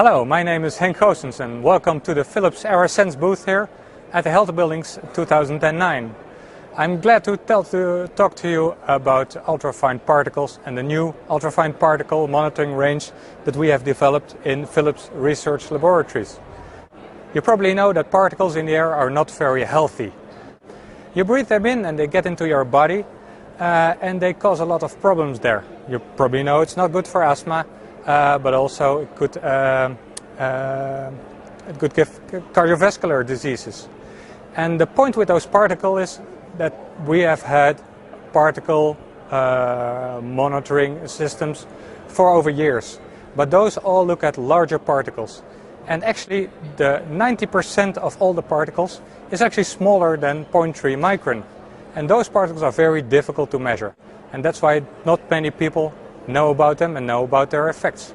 Hello, my name is Henk Goossens and welcome to the Philips AirSense booth here at the Health Buildings 2009. I'm glad to talk to you about ultrafine particles and the new ultrafine particle monitoring range that we have developed in Philips research laboratories. You probably know that particles in the air are not very healthy. You breathe them in and they get into your body and they cause a lot of problems there. You probably know it's not good for asthma, but also it could give cardiovascular diseases. And the point with those particles is that we have had particle monitoring systems for over years. But those all look at larger particles. And actually, the 90% of all the particles is actually smaller than 0.3 micron. And those particles are very difficult to measure. And that's why not many people know about them and know about their effects.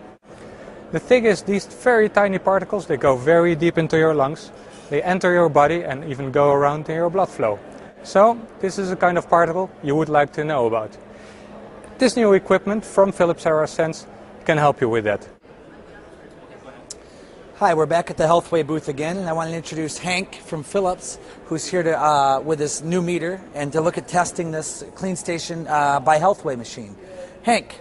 The thing is, these very tiny particles, they go very deep into your lungs. They enter your body and even go around in your blood flow. So this is a kind of particle you would like to know about. This new equipment from Philips AirSense can help you with that. Hi, we're back at the HealthWay booth again, and I want to introduce Hank from Philips, who's here to with this new meter and to look at testing this CleanStation by HealthWay machine. Hank,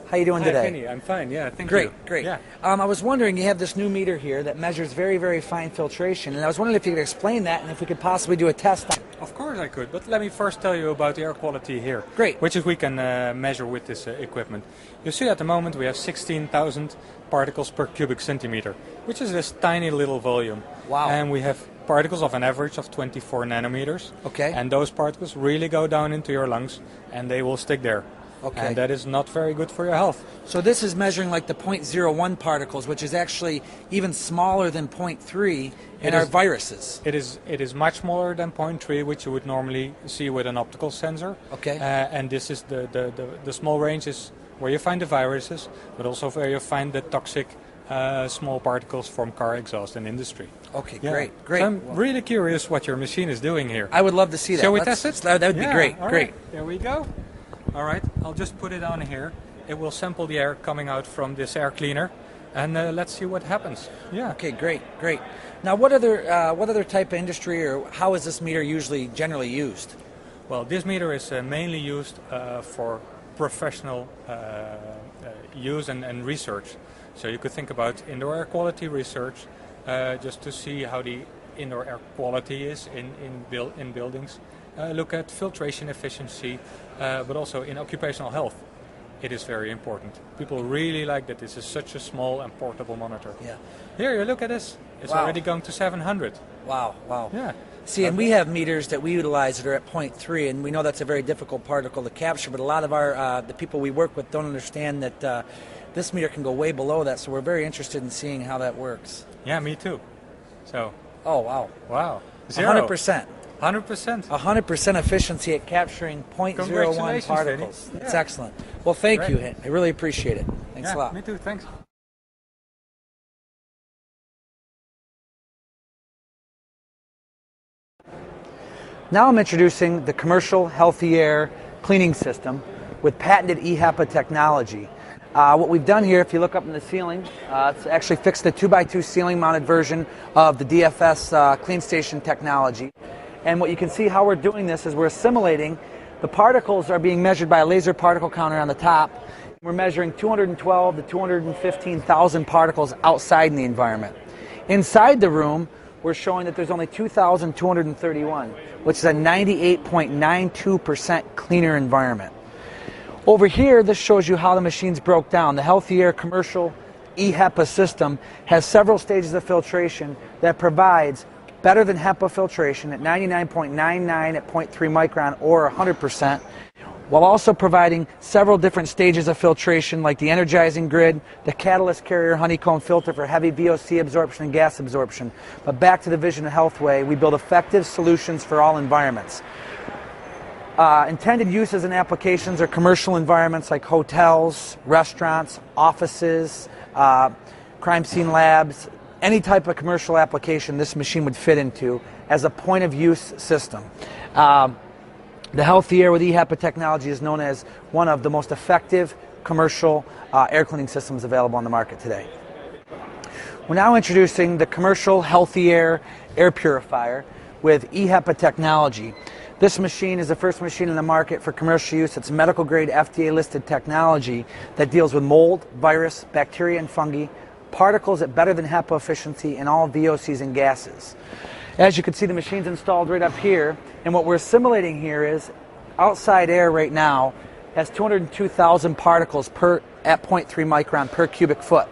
how you doing today? Hi, Kenny. I'm fine. Yeah, thank you. Great. Yeah. I was wondering, you have this new meter here that measures very, very fine filtration, and I was wondering if you could explain that and if we could possibly do a test on it. Of course I could, but let me first tell you about the air quality here. Great. Which is we can measure with this equipment. You see at the moment we have 16,000 particles per cubic centimeter, which is this tiny little volume. Wow. And we have particles of an average of 24 nanometers. Okay. And those particles really go down into your lungs and they will stick there. Okay. And that is not very good for your health. So this is measuring like the 0.01 particles, which is actually even smaller than 0.3 in our viruses. It is much smaller than 0.3, which you would normally see with an optical sensor. Okay. And this is the small range is where you find the viruses, but also where you find the toxic small particles from car exhaust and industry. Okay, Yeah. great. So I'm really curious what your machine is doing here. I would love to see that. Shall we test it? That would be great. All Great. Right. There we go. All right, I'll just put it on here. It will sample the air coming out from this air cleaner, and let's see what happens. Yeah. Okay, great. Now, what other type of industry or how is this meter generally used? Well, this meter is mainly used for professional use and research. So you could think about indoor air quality research, just to see how the indoor air quality is in buildings. Look at filtration efficiency, but also in occupational health. It is very important. People really like that this is such a small and portable monitor. Yeah. Here, you look at this. It's already going to 700. Wow. Yeah. See, and we have meters that we utilize that are at 0.3, and we know that's a very difficult particle to capture, but a lot of our the people we work with don't understand that this meter can go way below that, so we're very interested in seeing how that works. Yeah, me too. So. Oh, wow. Wow. 100%. 100%. 100% efficiency at capturing 0.01 particles. Yeah. That's excellent. Well, thank you. I really appreciate it. Thanks a lot. Me too. Thanks. Now I'm introducing the commercial Healthy Air cleaning system with patented HEPA technology. What we've done here, if you look up in the ceiling, it's actually fixed the 2x2 ceiling mounted version of the DFS CleanStation technology. And what you can see how we're doing this is we're assimilating. The particles are being measured by a laser particle counter on the top. We're measuring 212 to 215,000 particles outside in the environment. Inside the room, we're showing that there's only 2,231, which is a 98.92% cleaner environment. Over here, this shows you how the machines broke down. The Healthy Air commercial HEPA system has several stages of filtration that provides better than HEPA filtration at 99.99 at 0.3 micron or 100%, while also providing several different stages of filtration like the energizing grid, the catalyst carrier honeycomb filter for heavy VOC absorption and gas absorption. But back to the vision of HealthWay, we build effective solutions for all environments. Intended uses and applications are commercial environments like hotels, restaurants, offices, crime scene labs. Any type of commercial application this machine would fit into as a point of use system. The Healthy Air with HEPA technology is known as one of the most effective commercial air cleaning systems available on the market today. We're now introducing the commercial Healthy Air air purifier with HePA technology. This machine is the first machine in the market for commercial use. It's medical grade FDA listed technology that deals with mold, virus, bacteria and fungi, particles at better than HEPA efficiency, and all VOCs and gases. As you can see, the machine's installed right up here, and what we're simulating here is outside air right now has 202,000 particles at 0.3 micron per cubic foot.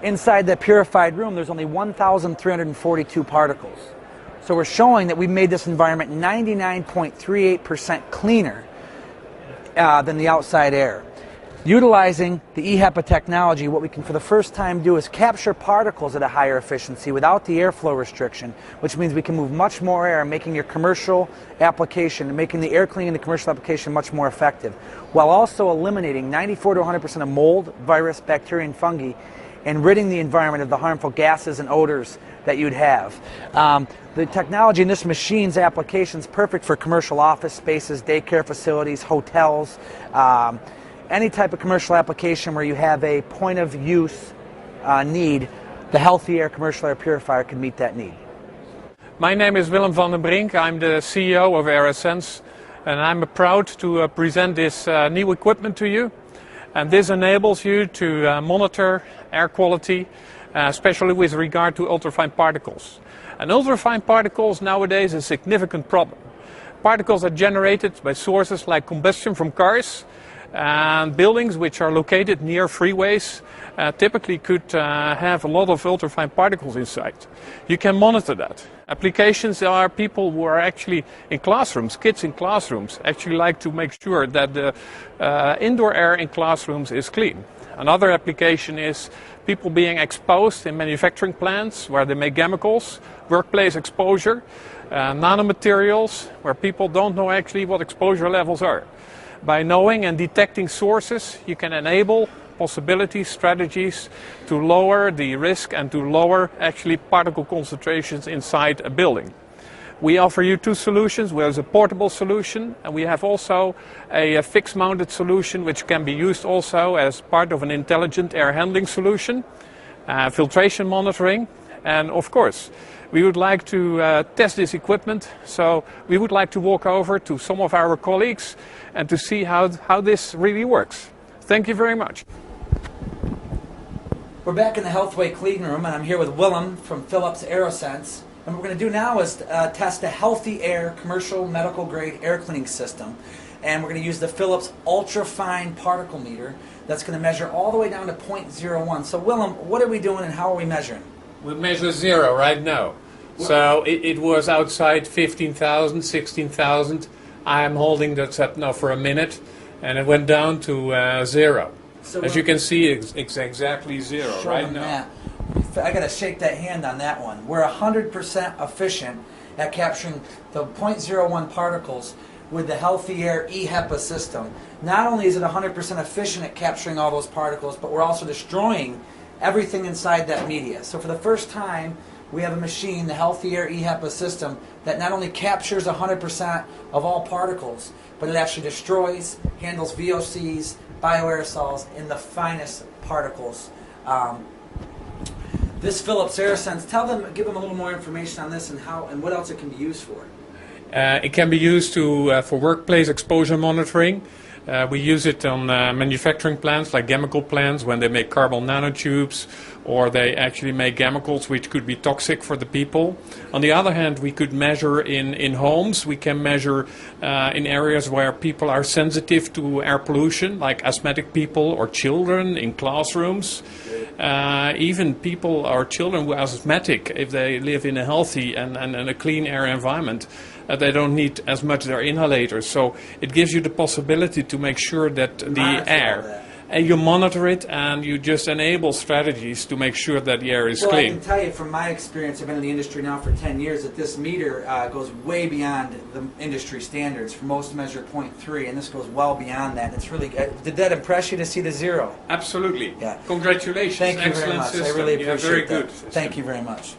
Inside the purified room, there's only 1,342 particles. So we're showing that we made this environment 99.38% cleaner than the outside air. Utilizing the HePA technology, what we can for the first time do is capture particles at a higher efficiency without the airflow restriction, which means we can move much more air, making your commercial application, making the air cleaning in the commercial application much more effective, while also eliminating 94 to 100% of mold, virus, bacteria, and fungi, and ridding the environment of the harmful gases and odors that you'd have. The technology in this machine's application is perfect for commercial office spaces, daycare facilities, hotels, any type of commercial application where you have a point of use need. The Healthy Air commercial air purifier can meet that need. My name is Willem van den Brink. I'm the CEO of AirSense, and I'm proud to present this new equipment to you. And this enables you to monitor air quality, especially with regard to ultrafine particles. And ultrafine particles nowadays is a significant problem. Particles are generated by sources like combustion from cars, and buildings which are located near freeways typically could have a lot of ultrafine particles inside. You can monitor that. Applications are people who are actually in classrooms, kids in classrooms, actually like to make sure that the indoor air in classrooms is clean. Another application is people being exposed in manufacturing plants where they make chemicals, workplace exposure, nanomaterials where people don't know actually what exposure levels are. By knowing and detecting sources, you can enable possibilities, strategies to lower the risk and to lower actually particle concentrations inside a building. We offer you two solutions. We have a portable solution, and we have also a fixed mounted solution which can be used also as part of an intelligent air handling solution, filtration monitoring, and of course we would like to test this equipment, so we would like to walk over to some of our colleagues and to see how this really works. Thank you very much. We're back in the HealthWay clean room, and I'm here with Willem from Philips AirSense. And what we're going to do now is test a Healthy Air commercial medical grade air cleaning system. And we're going to use the Philips ultra-fine particle meter that's going to measure all the way down to 0.01. So Willem, what are we doing and how are we measuring? We measure zero right now. So it was outside 15,000, 16,000. I am holding that up now for a minute, and it went down to zero. So as you can see, it's exactly zero right now. I got to shake that hand on that one. We're 100% efficient at capturing the 0.01 particles with the Healthy Air HePA system. Not only is it 100% efficient at capturing all those particles, but we're also destroying everything inside that media. So for the first time, we have a machine, the Healthy Air HePA system, that not only captures 100% of all particles, but it actually destroys, handles VOCs, bioaerosols, and the finest particles. This Philips AirSense, give them a little more information on this and how and what else it can be used for. It can be used for workplace exposure monitoring. We use it on manufacturing plants like chemical plants when they make carbon nanotubes, or they actually make chemicals which could be toxic for the people. On the other hand, we could measure in homes. We can measure in areas where people are sensitive to air pollution, like asthmatic people or children in classrooms. Even people or children who are asthmatic, if they live in a healthy and a clean air environment, they don't need as much their inhalators. So it gives you the possibility to make sure that the air, and you monitor it and you just enable strategies to make sure that the air is clean. I can tell you from my experience, I've been in the industry now for 10 years, that this meter goes way beyond the industry standards. For most measure 0.3, and this goes well beyond that. It's really good. Did that impress you to see the zero? Absolutely. Yeah. Congratulations. Thank you Excellent very much. system. I really appreciate very that. good system. Thank you very much.